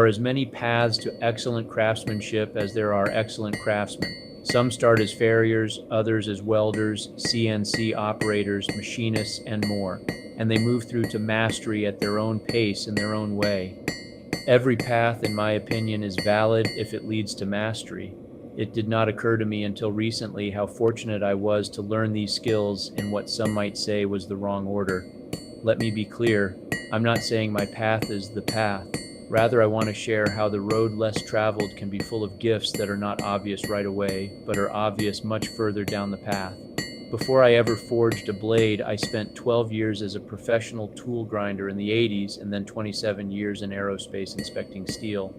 as many paths to excellent craftsmanship as there are excellent craftsmen. Some start as farriers, others as welders, CNC operators, machinists, and more, and they move through to mastery at their own pace in their own way. Every path, in my opinion, is valid if it leads to mastery. It did not occur to me until recently how fortunate I was to learn these skills in what some might say was the wrong order. Let me be clear, I'm not saying my path is the path. Rather, I want to share how the road less traveled can be full of gifts that are not obvious right away, but are obvious much further down the path. Before I ever forged a blade, I spent 12 years as a professional tool grinder in the 80s and then 27 years in aerospace inspecting steel.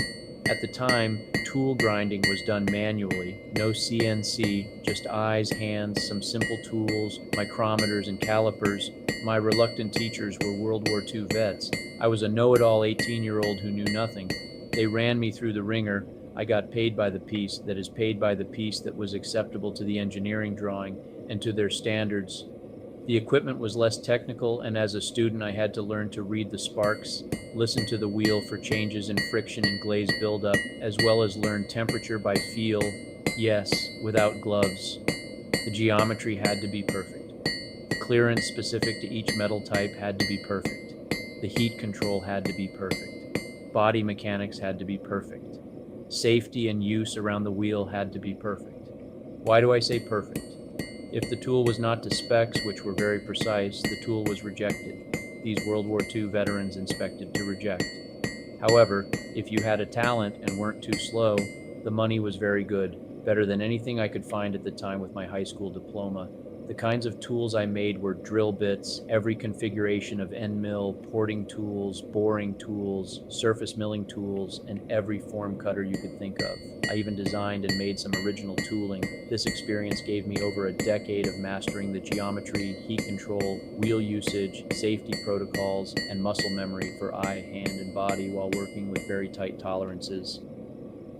At the time, tool grinding was done manually, no CNC, just eyes, hands, some simple tools, micrometers and calipers. My reluctant teachers were World War II vets. I was a know-it-all 18-year-old who knew nothing. They ran me through the ringer. I got paid by the piece, that is paid by the piece that was acceptable to the engineering drawing and to their standards. The equipment was less technical, and as a student I had to learn to read the sparks, listen to the wheel for changes in friction and glaze buildup, as well as learn temperature by feel, yes, without gloves. The geometry had to be perfect. The clearance specific to each metal type had to be perfect. The heat control had to be perfect. Body mechanics had to be perfect. Safety and use around the wheel had to be perfect. Why do I say perfect? If the tool was not to specs, which were very precise, the tool was rejected. These World War II veterans inspected to reject. However, if you had a talent and weren't too slow, the money was very good, better than anything I could find at the time with my high school diploma. The kinds of tools I made were drill bits, every configuration of end mill, porting tools, boring tools, surface milling tools, and every form cutter you could think of. I even designed and made some original tooling. This experience gave me over a decade of mastering the geometry, heat control, wheel usage, safety protocols, and muscle memory for eye, hand, and body while working with very tight tolerances.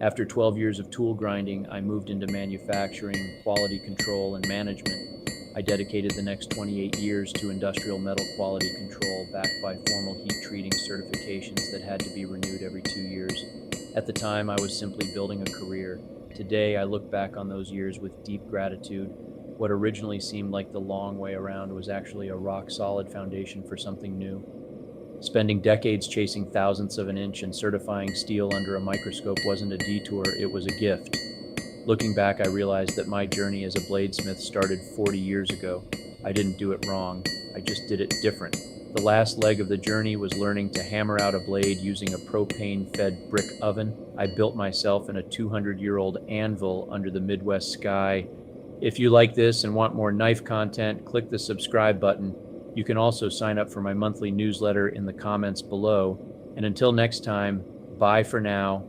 After 12 years of tool grinding, I moved into manufacturing, quality control, and management. I dedicated the next 28 years to industrial metal quality control, backed by formal heat treating certifications that had to be renewed every 2 years. At the time, I was simply building a career. Today, I look back on those years with deep gratitude. What originally seemed like the long way around was actually a rock-solid foundation for something new. Spending decades chasing thousandths of an inch and certifying steel under a microscope wasn't a detour, it was a gift. Looking back, I realized that my journey as a bladesmith started 40 years ago. I didn't do it wrong, I just did it different. The last leg of the journey was learning to hammer out a blade using a propane-fed brick oven. I built myself in a 200-year-old anvil under the Midwest sky. If you like this and want more knife content, click the subscribe button. You can also sign up for my monthly newsletter in the comments below. And until next time, bye for now.